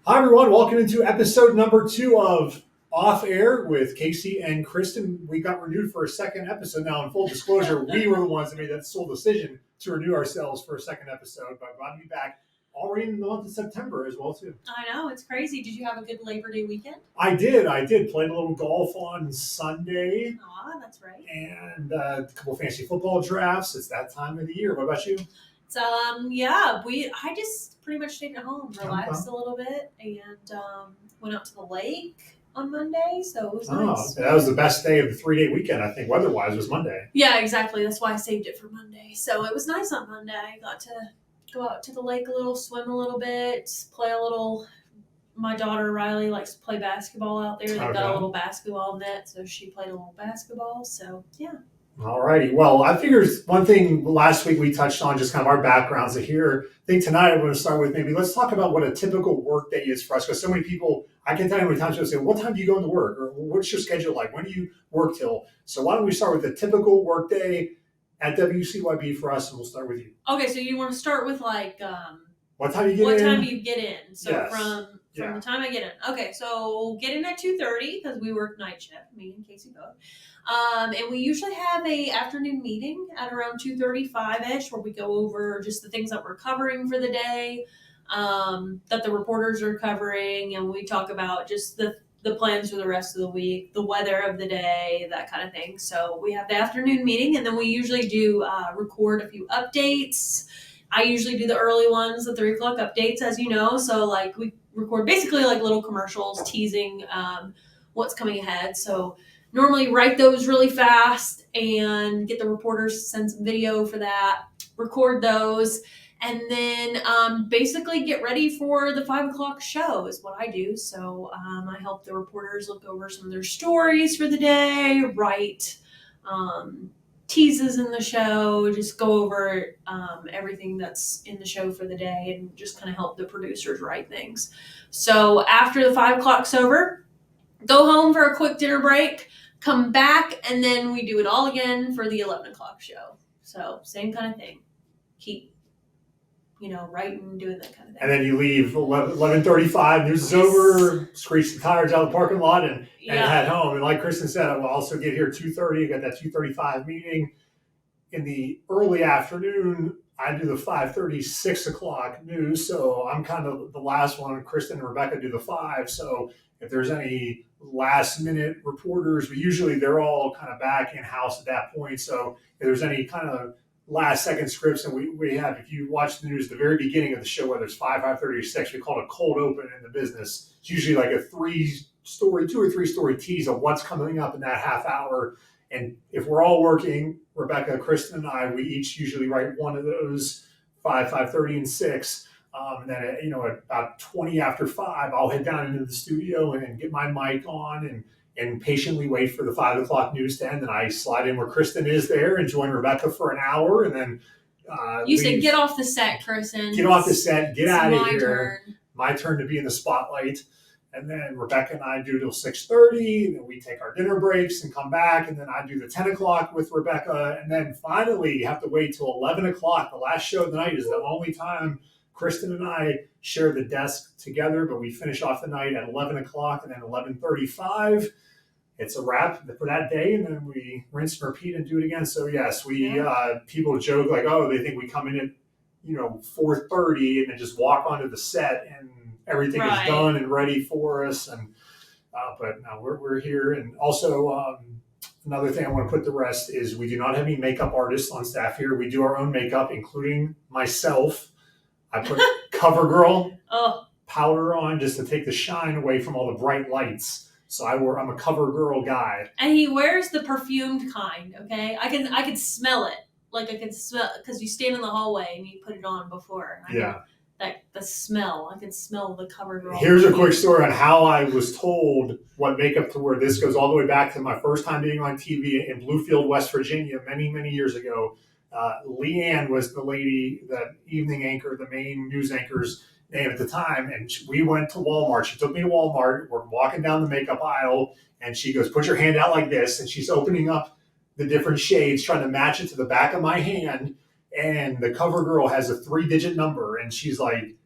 Hi, everyone. Welcome into episode number 2 of Off Air with Casey and Kristen. We got renewed for a second episode now. In full disclosure, we were the ones that made that sole decision to renew ourselves for a second episode, but glad to be back already in the month of September as well, too. I know, it's crazy. Did you have a good Labor Day weekend? I did. Played a little golf on Sunday. Aw, that's right. And a couple fantasy football drafts. It's that time of the year. What about you? I just pretty much stayed at home, relaxed a little bit, and went out to the lake on Monday, so it was nice. That was the best day of the 3-day weekend, I think, weather-wise, was Monday. Yeah, exactly. That's why I saved it for Monday. So it was nice on Monday. I got to go out to the lake a little, swim a little bit, play a little. My daughter, Riley, likes to play basketball out there. They've got a little basketball net, so she played a little basketball. So, yeah. All righty. Well, I figured one thing last week we touched on just kind of our backgrounds here. I think tonight I'm going to start with maybe let's talk about what a typical work day is for us. Because so many people, I can tell you how many times people say, what time do you go into work? Or what's your schedule like? When do you work till? So why don't we start with a typical work day at WCYB for us, and we'll start with you. Okay, so you want to start with like what time you get in? What time do you get in? So yes. from the time I get in. Okay, so get in at 2:30 because we work night shift, me and Casey both. And we usually have a afternoon meeting at around 2:35-ish where we go over just the things that we're covering for the day, that the reporters are covering, and we talk about just the plans for the rest of the week, the weather of the day, that kind of thing. So we have the afternoon meeting, and then we usually do record a few updates. I usually do the early ones, the 3 o'clock updates, as you know. So like we record basically like little commercials teasing what's coming ahead. So normally write those really fast and get the reporters to send some video for that, record those, and then basically get ready for the 5 o'clock show is what I do. So I help the reporters look over some of their stories for the day, write teases in the show, just go over everything that's in the show for the day and just kind of help the producers write things. So after the 5 o'clock's over, go home for a quick dinner break, come back, and then we do it all again for the 11 o'clock show. So same kind of thing. Keep, writing, doing that kind of thing. And then you leave 11:35, news is over, screech the tires out of the parking lot, and head home. And like Kristen said, I will also get here 2:30. I got that 2:35 meeting. In the early afternoon, I do the 5:30, 6 o'clock news. So I'm kind of the last one. Kristen and Rebecca do the 5. So if there's any last minute reporters, they're all kind of back in house at that point. So if there's any kind of last second scripts, and we have, if you watch the news, the very beginning of the show, whether it's 5:30 or 6, we call it a cold open in the business. It's usually like a 2 or 3 story tease of what's coming up in that half hour. And if we're all working, Rebecca, Kristen, and I, we each usually write one of those, 5:30, and 6. And then at about 20 after 5, I'll head down into the studio and get my mic on and patiently wait for the 5 o'clock news to end. And I slide in where Kristen is there and join Rebecca for an hour. And then you said, get off the set, Kristen. Get off the set. Get out of here. Turn. My turn to be in the spotlight. And then Rebecca and I do till 6:30. And then we take our dinner breaks and come back. And then I do the 10 o'clock with Rebecca. And then finally, you have to wait till 11 o'clock. The last show of the night is the only time Kristen and I share the desk together, but we finish off the night at 11 o'clock, and then 11:35. It's a wrap for that day, and then we rinse and repeat and do it again. So yes, people joke like, oh, they think we come in at 4:30 and then just walk onto the set and everything is done and ready for us. And but no, we're here. And also another thing I want to put to rest is we do not have any makeup artists on staff here. We do our own makeup, including myself. I put CoverGirl powder on just to take the shine away from all the bright lights. So I'm a CoverGirl guy. And he wears the perfumed kind, okay? I can smell it. Like I can smell, because you stand in the hallway and you put it on before. The smell. I can smell the CoverGirl. Here's a quick story on how I was told what makeup to wear. This goes all the way back to my first time being on TV in Bluefield, West Virginia, many, many years ago. Leanne was the lady, the evening anchor, the main news anchor's name at the time. And we went to Walmart. She took me to Walmart. We're walking down the makeup aisle and she goes, put your hand out like this. And she's opening up the different shades, trying to match it to the back of my hand. And the CoverGirl has a 3-digit number. And she's like,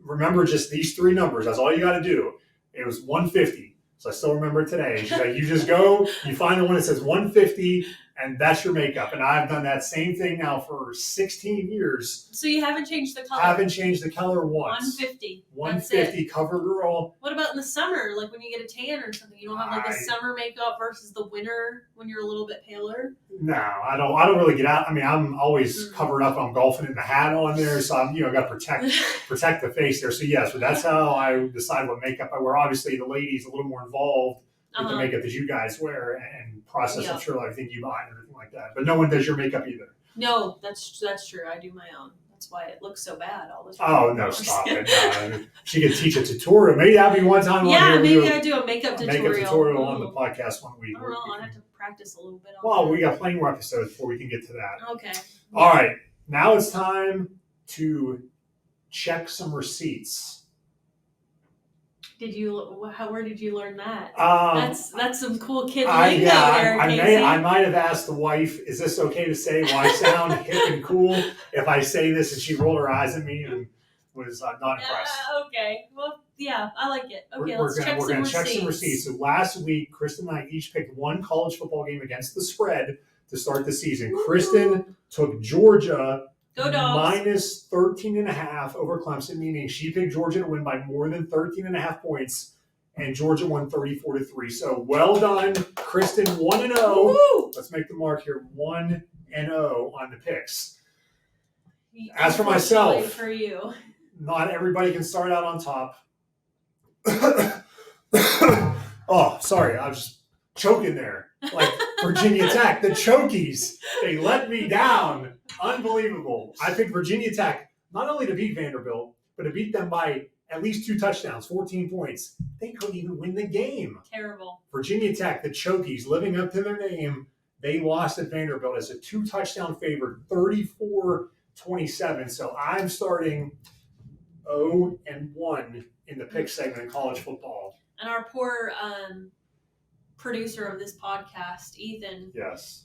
remember just these three numbers. That's all you got to do. It was 150. So I still remember it today. She's like, you just go, you find the one that says 150, and that's your makeup. And I've done that same thing now for 16 years. So you haven't changed the color? Haven't changed the color once. 150. 150 cover girl. What about in the summer? Like when you get a tan or something, you don't have like the summer makeup versus the winter when you're a little bit paler? No, I don't really get out. I mean, I'm always covered up. I'm golfing in the hat on there, so I'm got to protect the face there. So yes, but that's how I decide what makeup I wear. Obviously, the ladies a little more involved with the makeup that you guys wear and process. I'm sure everything you buy and everything like that. But no one does your makeup either. No, that's true. I do my own. That's why it looks so bad all the time. Oh no, stop it! No, she could teach a tutorial. Maybe that'd be one time. Yeah, maybe I do a makeup tutorial. Makeup tutorial on the podcast one week. I don't know. I have to practice a little bit. Well, we got plenty more episodes before we can get to that. Okay. All right, now it's time to check some receipts. Where did you learn that? That's some cool kid lingo there, Casey. I might have asked the wife, is this okay to say? Will I sound hip and cool if I say this? And she rolled her eyes at me and was not impressed. Okay. Well, yeah, I like it. Okay, we're gonna check some receipts. So last week, Kristen and I each picked one college football game against the spread to start the season. Ooh. Kristen took Georgia. Go Dogs. Minus 13.5 over Clemson, meaning she picked Georgia to win by more than 13.5 points, and Georgia won 34-3. So well done, Kristen, 1-0. Let's make the mark here, 1-0 on the picks. As for myself, for you, not everybody can start out on top. Oh, sorry, I was just choking there. Like Virginia Tech, the Chokies, they let me down. Unbelievable. I picked Virginia Tech not only to beat Vanderbilt, but to beat them by at least 2 touchdowns, 14 points. They couldn't even win the game. Terrible. Virginia Tech, the Chokies, living up to their name, they lost at Vanderbilt as a 2-touchdown favorite, 34-27. So I'm starting 0-1 in the pick segment in college football. And our poor producer of this podcast, Ethan,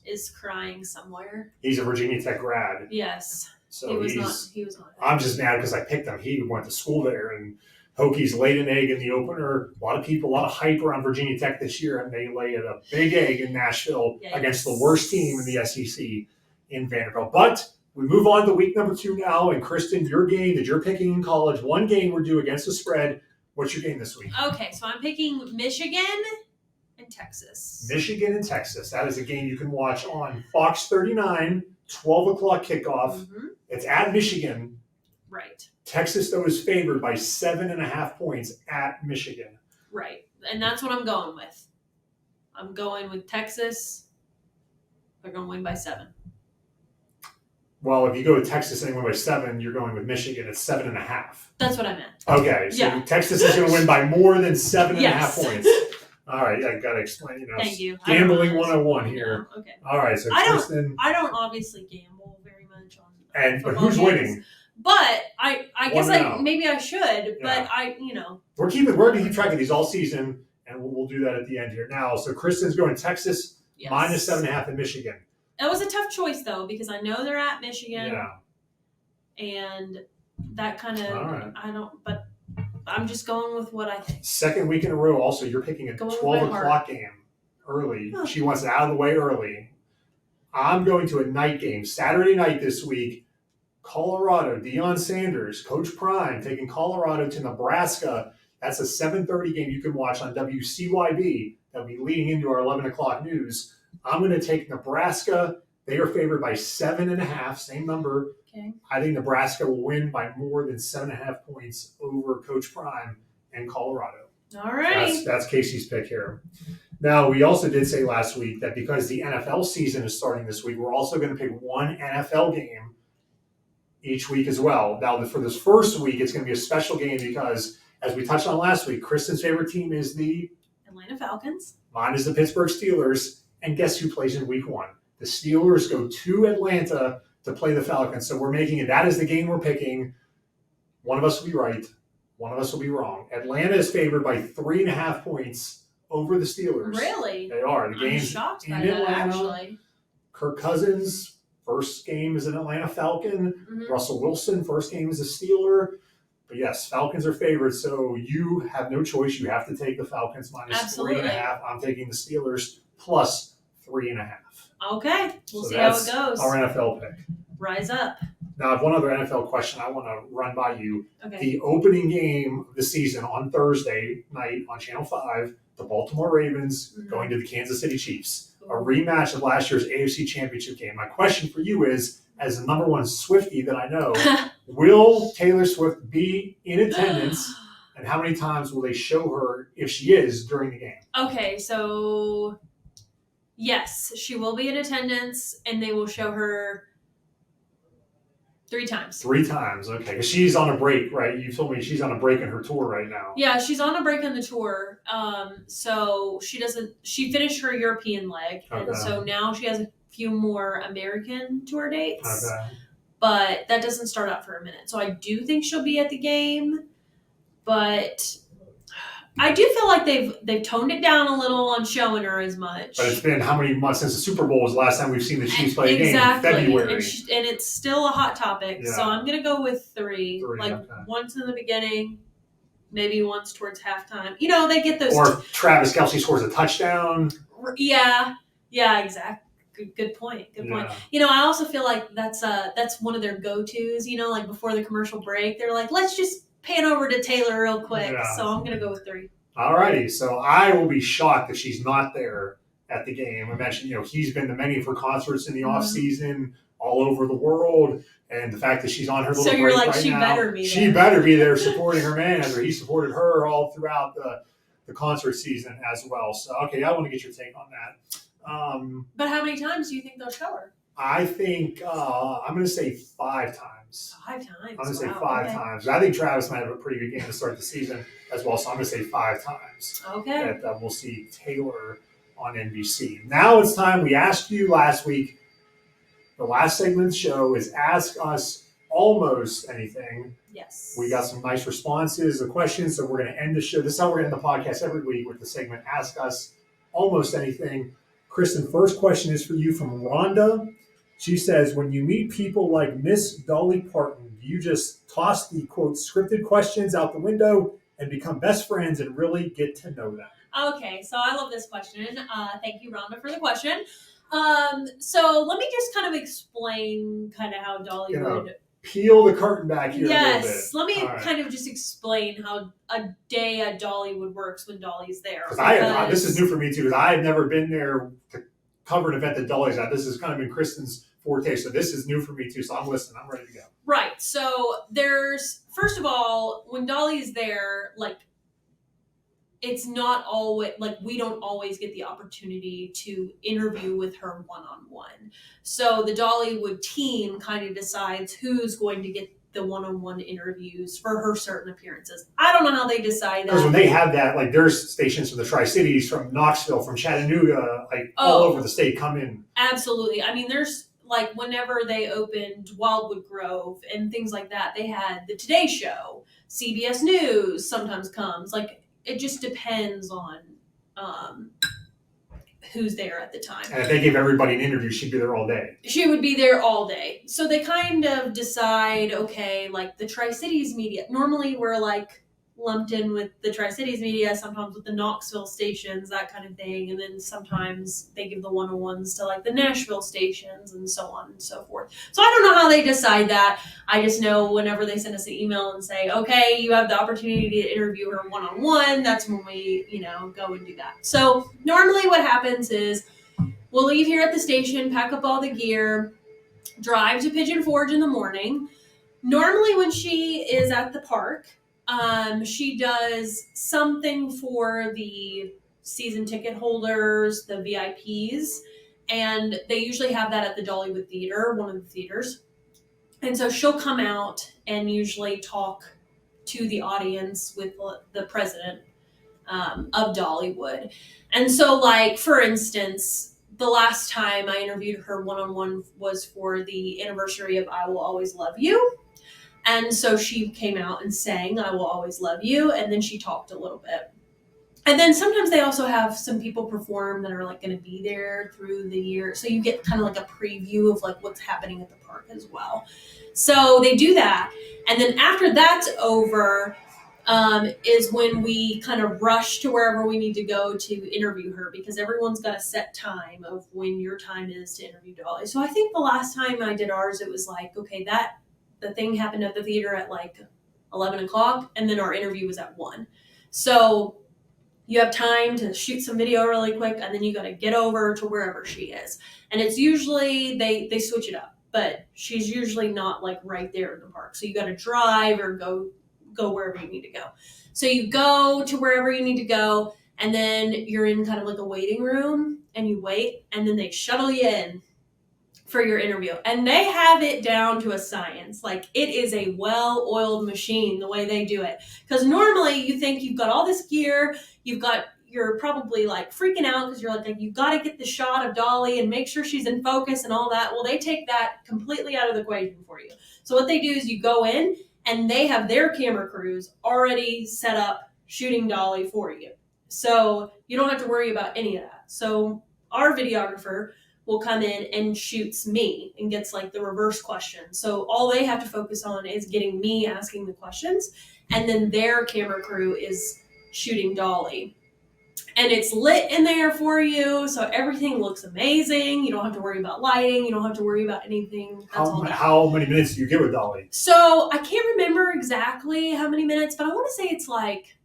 is crying somewhere. He's a Virginia Tech grad. Yes. So he was not. I'm just mad because I picked him. He went to school there, and Hokies laid an egg in the opener. A lot of hype around Virginia Tech this year, and they laid a big egg in Nashville against the worst team in the SEC in Vanderbilt. But we move on to week number 2 now, and Kristen, your game that you're picking in college, one game we're due against the spread. What's your game this week? Okay, so I'm picking Michigan and Texas. Michigan and Texas. That is a game you can watch on Fox 39, 12 o'clock kickoff. Mm-hmm. It's at Michigan. Right. Texas, though, is favored by 7.5 points at Michigan. Right. And that's what I'm going with. I'm going with Texas. They're going to win by 7. Well, if you go to Texas and they win by 7, you're going with Michigan. It's 7.5. That's what I meant. Okay. So Texas is going to win by more than 7.5 points. All right, I got to explain, Thank you. Gambling 101 here. Okay. All right, so Kristen. I don't obviously gamble very much on but who's winning? But I guess maybe I should, but We're going to keep track of these all season, and we'll do that at the end here. Now, so Kristen's going Texas minus 7.5 in Michigan. That was a tough choice, though, because I know they're at Michigan. Yeah. And that kind of, but I'm just going with what I think. Second week in a row, also, you're picking a 12 o'clock game early. Huh. She wants it out of the way early. I'm going to a night game, Saturday night this week. Colorado, Deion Sanders, Coach Prime, taking Colorado to Nebraska. That's a 7:30 game you can watch on WCYB. That'll be leading into our 11 o'clock news. I'm going to take Nebraska. They are favored by 7.5, same number. Okay. I think Nebraska will win by more than 7.5 points over Coach Prime and Colorado. All right. That's Casey's pick here. Now, we also did say last week that because the NFL season is starting this week, we're also going to pick one NFL game each week as well. Now, for this first week, it's going to be a special game because, as we touched on last week, Kristen's favorite team is the Atlanta Falcons. Mine is the Pittsburgh Steelers. And guess who plays in week 1? The Steelers go to Atlanta to play the Falcons. So we're making it. That is the game we're picking. One of us will be right. One of us will be wrong. Atlanta is favored by 3.5 points over the Steelers. Really? They are. The game's shocked in by Atlanta. That, actually. Kirk Cousins, first game is an Atlanta Falcon. Mm-hmm. Russell Wilson, first game is a Steeler. But yes, Falcons are favorites, so you have no choice. You have to take the Falcons minus Absolutely. 3.5. I'm taking the Steelers plus 3.5. Okay, we'll So see how it that's goes. our NFL pick. Rise up. Now, I have one other NFL question I want to run by you. Okay. The opening game of the season on Thursday night on Channel 5, the Baltimore Ravens going to the Kansas City Chiefs. A rematch of last year's AFC Championship game. My question for you is, as the number one Swiftie that I know, will Taylor Swift be in attendance, and how many times will they show her if she is during the game? Okay, so yes, she will be in attendance, and they will show her 3 times. 3 times, okay. Because she's on a break, right? You told me she's on a break in her tour right now. Yeah, she's on a break on the tour. So she finished her European leg, and so now she has a few more American tour dates. Okay. But that doesn't start out for a minute. So I do think she'll be at the game, but I do feel like they've toned it down a little on showing her as much. But it's been how many months since the Super Bowl was the last time we've seen the Chiefs play a game? Exactly. February. And it's still a hot topic. Yeah. So I'm going to go with 3. Like okay. once in the beginning, maybe once towards halftime. You know, they get those. Or if Travis Kelce scores a touchdown. Yeah, exactly. Good point. Yeah. You know, I also feel like that's one of their go-tos, you know, like before the commercial break, they're like, let's just pan over to Taylor real quick. Yeah. So I'm going to go with 3. Alrighty. So I will be shocked if she's not there at the game. I mentioned, he's been to many of her concerts in the off season all over the world. And the fact that she's on her little break right now. So you're like, better be there. She better be there supporting her manager. He supported her all throughout the concert season as well. So, okay, I want to get your take on that. But how many times do you think they'll show her? I think I'm going to say 5 times. 5 times. I'm going to say 5 times. I think Travis might have a pretty good game to start the season as well. So I'm going to say 5 times. Okay. That we'll see Taylor on NBC. Now it's time. We asked you last week. The last segment of the show is Ask Us Almost Anything. Yes. We got some nice responses, the questions. So we're going to end the show. This is how we're going to end the podcast every week with the segment Ask Us Almost Anything. Kristen, first question is for you from Rhonda. She says, when you meet people like Miss Dolly Parton, do you just toss the, quote, scripted questions out the window and become best friends and really get to know them? Okay, so I love this question. Thank you, Rhonda, for the question. So let me just kind of explain kind of how Dollywood... Peel the curtain back here a little bit. Yes, let me kind of just explain how a day at Dollywood works when Dolly's there. Because this is new for me too, because I had never been there to cover an event that Dolly's at. This has kind of been Kristen's forte, so this is new for me too. So I'm listening. I'm ready to go. Right. So first of all, when Dolly's there, like, it's not always, like, we don't always get the opportunity to interview with her one-on-one. So the Dollywood team kind of decides who's going to get the one-on-one interviews for her certain appearances. I don't know how they decide that. Because when they have that, like, there's stations from the Tri-Cities, from Knoxville, from Chattanooga, like all over the state come in. Absolutely. I mean, there's, like, whenever they opened Wildwood Grove and things like that, they had the Today Show, CBS News sometimes comes. Like, it just depends on who's there at the time. And if they gave everybody an interview, she'd be there all day. She would be there all day. So they kind of decide, okay, like the Tri-Cities media. Normally we're like lumped in with the Tri-Cities media, sometimes with the Knoxville stations, that kind of thing. And then sometimes they give the one-on-ones to like the Nashville stations and so on and so forth. So I don't know how they decide that. I just know whenever they send us an email and say, okay, you have the opportunity to interview her one-on-one, that's when we, go and do that. So normally what happens is we'll leave here at the station, pack up all the gear, drive to Pigeon Forge in the morning. Normally when she is at the park, she does something for the season ticket holders, the VIPs, and they usually have that at the Dollywood Theater, one of the theaters. And so she'll come out and usually talk to the audience with the president of Dollywood. And so, like, for instance, the last time I interviewed her one-on-one was for the anniversary of I Will Always Love You. And so she came out and sang I Will Always Love You, and then she talked a little bit. And then sometimes they also have some people perform that are like going to be there through the year. So you get kind of like a preview of like what's happening at the park as well. So they do that. And then after that's over, is when we kind of rush to wherever we need to go to interview her, because everyone's got a set time of when your time is to interview Dolly. So I think the last time I did ours, it was like, okay, the thing happened at the theater at like 11 o'clock, and then our interview was at 1. So you have time to shoot some video really quick, and then you got to get over to wherever she is. And it's usually, they switch it up, but she's usually not like right there in the park. So you got to drive or go wherever you need to go. So you go to wherever you need to go, and then you're in kind of like a waiting room, and you wait, and then they shuttle you in for your interview. And they have it down to a science. Like, it is a well-oiled machine the way they do it. Because normally you think you've got all this gear, you're probably like freaking out because you're like, you've got to get the shot of Dolly and make sure she's in focus and all that. Well, they take that completely out of the equation for you. So what they do is you go in, and they have their camera crews already set up shooting Dolly for you. So you don't have to worry about any of that. So our videographer will come in and shoots me and gets like the reverse question. So all they have to focus on is getting me asking the questions, and then their camera crew is shooting Dolly. And it's lit in there for you, so everything looks amazing. You don't have to worry about lighting. You don't have to worry about anything. How many minutes do you get with Dolly? So I can't remember exactly how many minutes, but I want to say it's like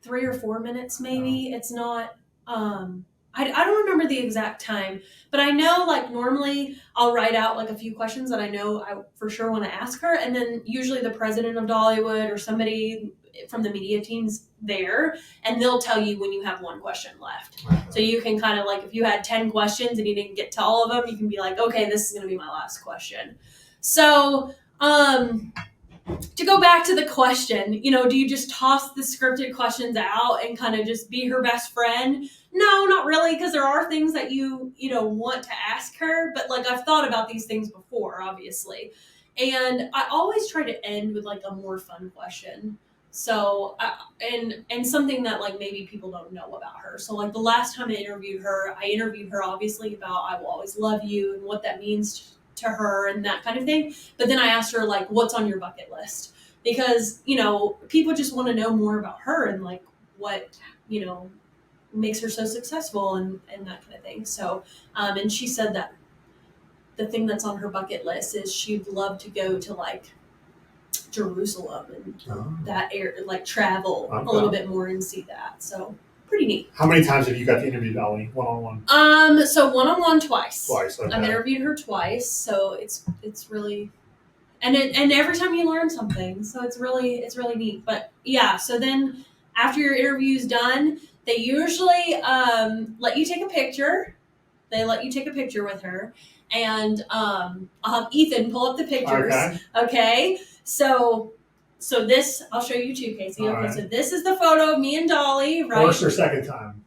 3 or 4 minutes maybe. It's not, I don't remember the exact time, but I know like normally I'll write out like a few questions that I know I for sure want to ask her. And then usually the president of Dollywood or somebody from the media team's there, and they'll tell you when you have one question left. So you can kind of like, if you had 10 questions and you didn't get to all of them, you can be like, okay, this is going to be my last question. So, to go back to the question, do you just toss the scripted questions out and kind of just be her best friend? No, not really, because there are things that you want to ask her, but like I've thought about these things before, obviously. And I always try to end with like a more fun question. So, and something that like maybe people don't know about her. So like the last time I interviewed her obviously about I will always love you and what that means to her and that kind of thing. But then I asked her like, what's on your bucket list? Because, people just want to know more about her and like what, makes her so successful and that kind of thing. So, and she said that the thing that's on her bucket list is she'd love to go to like Jerusalem and that area, like travel a little bit more and see that. So pretty neat. How many times have you got to interview Dolly one-on-one? So one-on-one twice. Okay. I've interviewed her twice, so it's really, and every time you learn something, so it's really neat. But yeah, so then after your interview's done, they usually let you take a picture. They let you take a picture with her, and I'll have Ethan pull up the pictures. Okay. So this, I'll show you too, Casey. Okay, right. So this is the photo of me and Dolly, right? First or second time?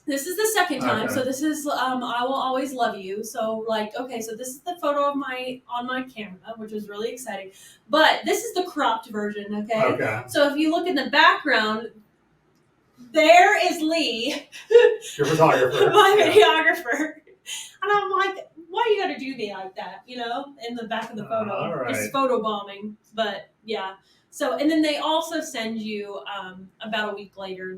This is the second time. Okay. So this is I Will Always Love You. So like, okay, so this is the photo of on my camera, which is really exciting. But this is the cropped version, okay? Okay. So if you look in the background, there is Lee, your photographer, my videographer. And I'm like, why you gotta do me like that, in the back of the photo. All right. It's photo bombing. But yeah. So, and then they also send you, about a week later,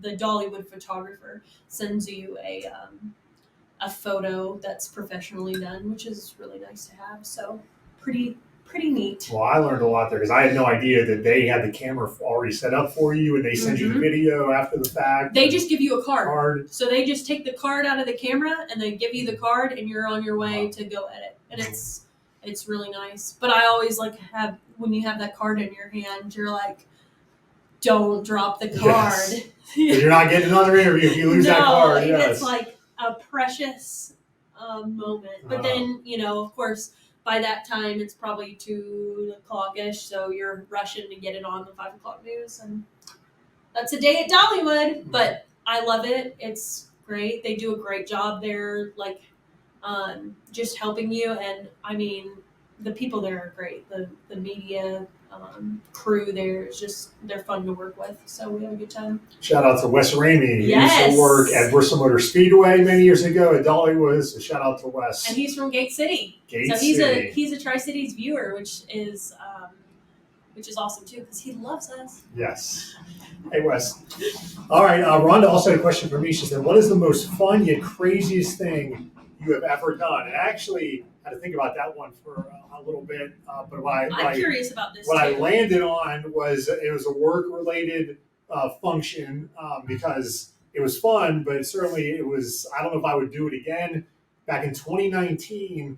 the Dollywood photographer sends you a photo that's professionally done, which is really nice to have. So pretty neat. Well, I learned a lot there because I had no idea that they had the camera already set up for you and they send you the video after the fact. They just give you a card. So they just take the card out of the camera and they give you the card and you're on your way to go edit. And it's really nice. But I always like when you have that card in your hand, you're like, don't drop the card. Yes. You're not getting another interview if you lose that card. Yes. It's like a precious moment. But then, of course, by that time, it's probably 2 o'clock-ish, so you're rushing to get it on the 5 o'clock news, and that's a day at Dollywood. But I love it. It's great. They do a great job there, like just helping you. And I mean, the people there are great. The media crew there. It's just, they're fun to work with. So we have a good time. Shout out to Wes Ramey. Yes. He used to work at Bristol Motor Speedway many years ago at Dollywood. So shout out to Wes. And he's from Gate City. Gate so City. he's a Tri-Cities viewer, which is awesome too, because he loves us. Yes. Hey, Wes. All right. Rhonda also had a question for me. She said, what is the most fun yet craziest thing you have ever done? And I actually had to think about that one for a little bit. But I'm curious about this what too. I landed on was it was a work-related function because it was fun, but certainly it was, I don't know if I would do it again. Back in 2019,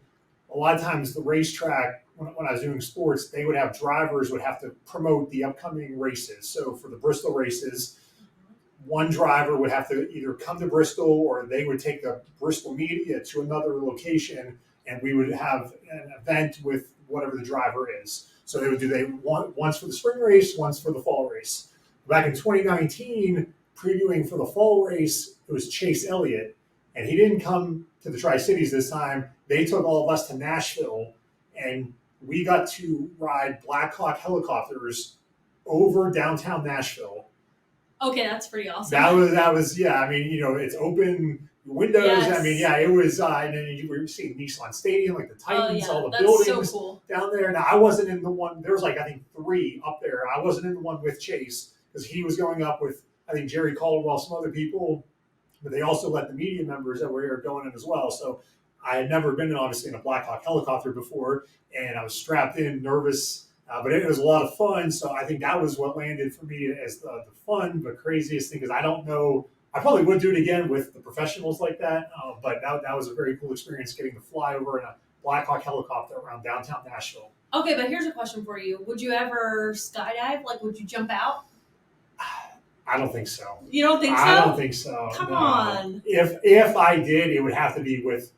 a lot of times the racetrack, when I was doing sports, they would have drivers would have to promote the upcoming races. So for the Bristol races, one driver would have to either come to Bristol or they would take the Bristol media to another location, and we would have an event with whatever the driver is. So they would do once for the spring race, once for the fall race. Back in 2019, previewing for the fall race, it was Chase Elliott, and he didn't come to the Tri-Cities this time. They took all of us to Nashville, and we got to ride Black Hawk helicopters over downtown Nashville. Okay, that's pretty awesome. That was yeah. I mean, it's open windows. Yes. I mean, yeah, it was. And then you were seeing Nissan Stadium, like the Titans, all the that's buildings so cool. down there. Now I wasn't in the one. There was I think 3 up there. I wasn't in the one with Chase because he was going up with I think Jerry Caldwell, some other people, but they also let the media members that were here going in as well. So I had never been obviously in a Black Hawk helicopter before, and I was strapped in, nervous. But it was a lot of fun, so I think that was what landed for me as the fun but craziest thing. Because I don't know, I probably would do it again with the professionals like that. But that was a very cool experience getting to fly over in a Black Hawk helicopter around downtown Nashville. Okay, but here's a question for you: would you ever skydive? Like, would you jump out? I don't think so. You don't think so? I don't think so. Come no. on. If I did, it would have to be with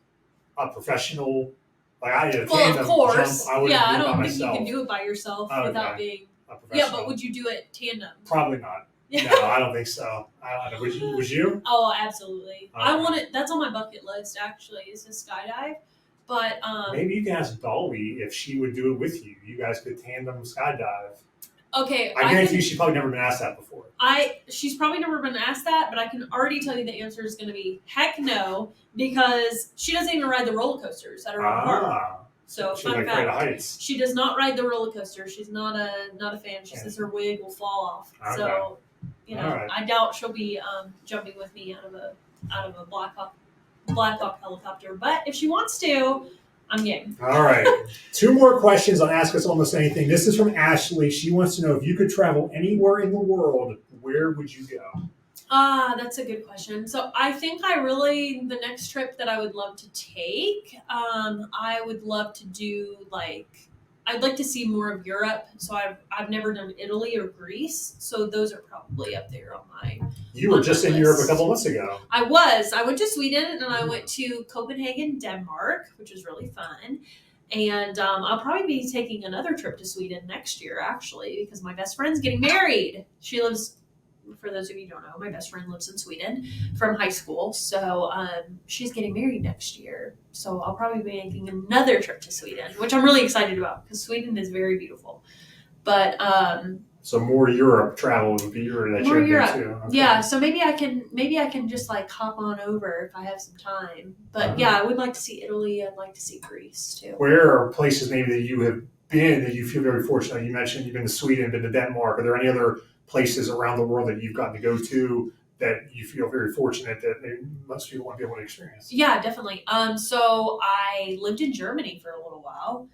a professional. Like I did a tandem of course. jump. I don't think myself. you can do it by yourself without being. A professional. Yeah, but would you do it tandem? Probably not. No, I don't think so. I don't know. Would you? Oh, absolutely. Okay. I want it. That's on my bucket list. Actually, is to skydive. But maybe you can ask Dolly if she would do it with you. You guys could tandem skydive. Okay. I guarantee you she's probably never been asked that before. She's probably never been asked that, but I can already tell you the answer is going to be heck no, because she doesn't even ride the roller coasters at her own park. So she's like afraid of heights. She does not ride the roller coaster. She's not a fan. She says her wig will fall off. Okay. So, right. I doubt she'll be jumping with me out of a Black Hawk helicopter. But if she wants to, I'm game. All right. 2 more questions on Ask Us Almost Anything. This is from Ashley. She wants to know if you could travel anywhere in the world, where would you go? That's a good question. So I think the next trip that I would love to take, I would love to do I'd like to see more of Europe. So I've never done Italy or Greece. So those are probably up there on my. You were just in Europe a couple months ago. I was. I went to Sweden and I went to Copenhagen, Denmark, which was really fun. And I'll probably be taking another trip to Sweden next year, actually, because my best friend's getting married. She lives. For those of you who don't know, my best friend lives in Sweden from high school. So she's getting married next year. So I'll probably be making another trip to Sweden, which I'm really excited about because Sweden is very beautiful. But so more Europe travel would be your more Europe. Too. Okay. Yeah, so maybe I can just hop on over if I have some time. But yeah, I would like to see Italy. I'd like to see Greece too. Where are places maybe that you have been that you feel very fortunate? You mentioned you've been to Sweden, been to Denmark. Are there any other places around the world that you've gotten to go to that you feel very fortunate that most people want to be able to experience? Yeah, definitely. So I lived in Germany for a little while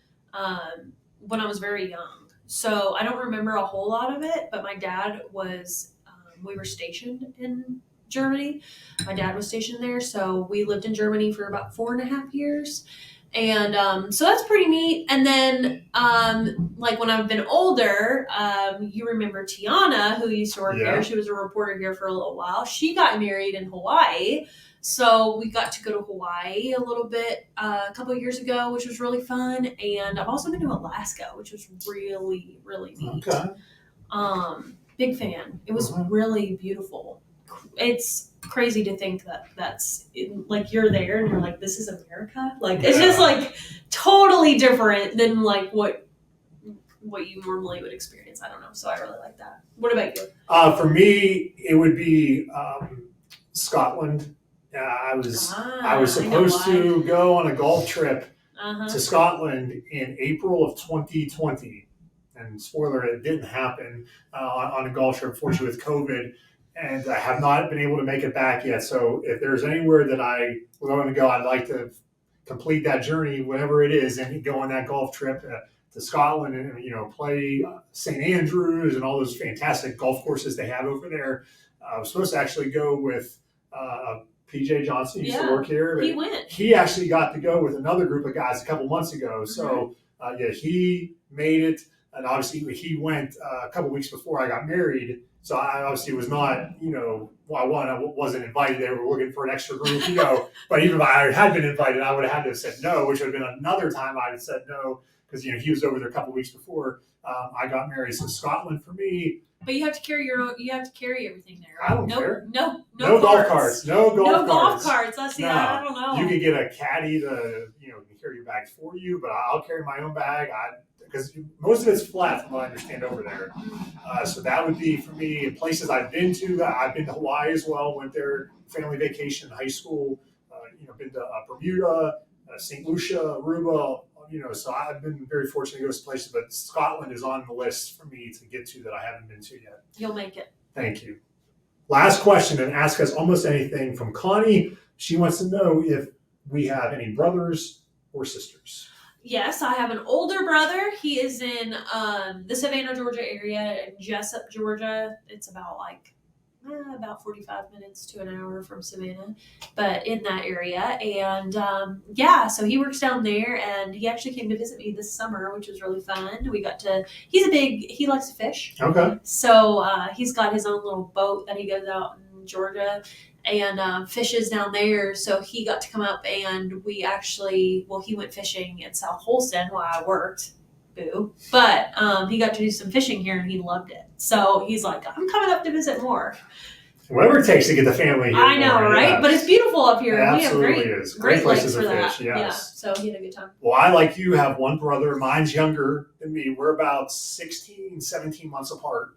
when I was very young. So I don't remember a whole lot of it, but my dad was, we were stationed in Germany. My dad was stationed there. So we lived in Germany for about 4.5 years. And so that's pretty neat. And then when I've been older, you remember Tiana, who used to work here. She was a reporter here for a little while. She got married in Hawaii. So we got to go to Hawaii a little bit a couple of years ago, which was really fun. And I've also been to Alaska, which was really, really neat. Okay. Big fan. It was really beautiful. It's crazy to think that's you're there and you're like, this is America. It's just totally different than what what you normally would experience. I don't know. So I really like that. What about you? For me, it would be Scotland. I was supposed to go on a golf trip to Scotland in April of 2020, and spoiler, it didn't happen on a golf trip, unfortunately, with COVID. And I have not been able to make it back yet. So if there's anywhere that I want to go, I'd like to complete that journey, whatever it is, and go on that golf trip to Scotland and play St. Andrews and all those fantastic golf courses they have over there. I was supposed to actually go with PJ Johnson, used to work here. But he went. He actually got to go with another group of guys a couple months ago. So he made it, and obviously he went a couple weeks before I got married. So I obviously was not, I wasn't invited. They were looking for an extra group, But even if I had been invited, I would have had to have said no, which would have been another time I'd have said no because he was over there a couple weeks before I got married. So Scotland for me. But you have to carry your own. You have to carry everything there. Right? I don't care. No golf carts. No golf carts. I see that. I don't know. You could get a caddy to carry your bags for you, but I'll carry my own bag. Because most of it's flat, from what I understand, over there. So that would be for me. Places I've been to. I've been to Hawaii as well. Went there family vacation in high school. Been to Bermuda, St. Lucia, Aruba. So I've been very fortunate to go to places, but Scotland is on the list for me to get to that I haven't been to yet. You'll make it. Thank you. Last question, and ask us almost anything, from Connie. She wants to know if we have any brothers or sisters. Yes, I have an older brother. He is in the Savannah, Georgia area, and Jessup, Georgia. It's about 45 minutes to an hour from Savannah, but in that area. And so he works down there, and he actually came to visit me this summer, which was really fun. He likes to fish. Okay. So he's got his own little boat that he goes out in Georgia and fishes down there. So he got to come up, and he went fishing in South Holston while I worked. Boo. But he got to do some fishing here, and he loved it. So he's like, I'm coming up to visit more. Whatever it takes to get the family here. I know, more, right? Yeah. But it's beautiful up here. It absolutely is. Great places to fish, yes. Yeah, so he had a good time. Well, I, like you, have one brother. Mine's younger than me. We're about 16, 17 months apart.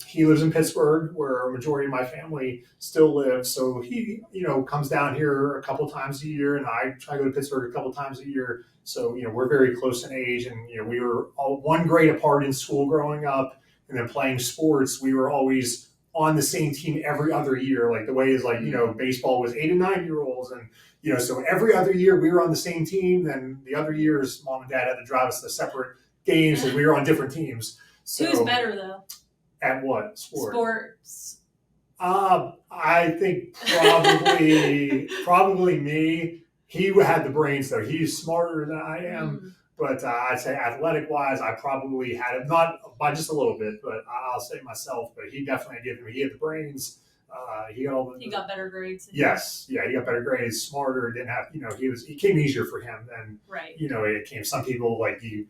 He lives in Pittsburgh, where a majority of my family still lives. So he, comes down here a couple times a year, and I try to go to Pittsburgh a couple times a year. So, we're very close in age, and, we were all one grade apart in school growing up, and then playing sports. We were always on the same team every other year. Like the way is baseball was 8 and 9 year olds. And, so every other year we were on the same team. Then the other years, mom and dad had to drive us to separate games, and we were on different teams. So, who's better though? At what sport? Sports. I think probably me. He had the brains though. He's smarter than I am. But I'd say athletic-wise, I probably had it, not by just a little bit, but I'll say myself. But he definitely he had the brains. He got better grades. Yes, yeah, he got better grades, smarter. Didn't have, it came easier for him than, right. It came. Some people you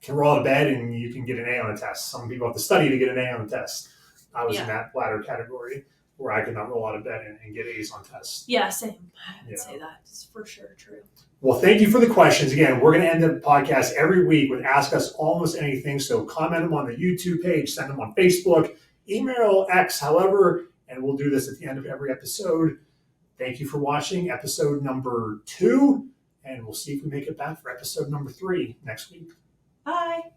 can roll out of bed and you can get an A on a test. Some people have to study to get an A on a test. I was in that latter category where I could not roll out of bed and get A's on tests. Yeah, same. I would say that. It's for sure true. Well, thank you for the questions. Again, we're going to end the podcast every week with Ask Us Almost Anything. So comment them on the YouTube page, send them on Facebook, email, X, however, and we'll do this at the end of every episode. Thank you for watching episode number 2, and we'll see if we make it back for episode number 3 next week. Bye.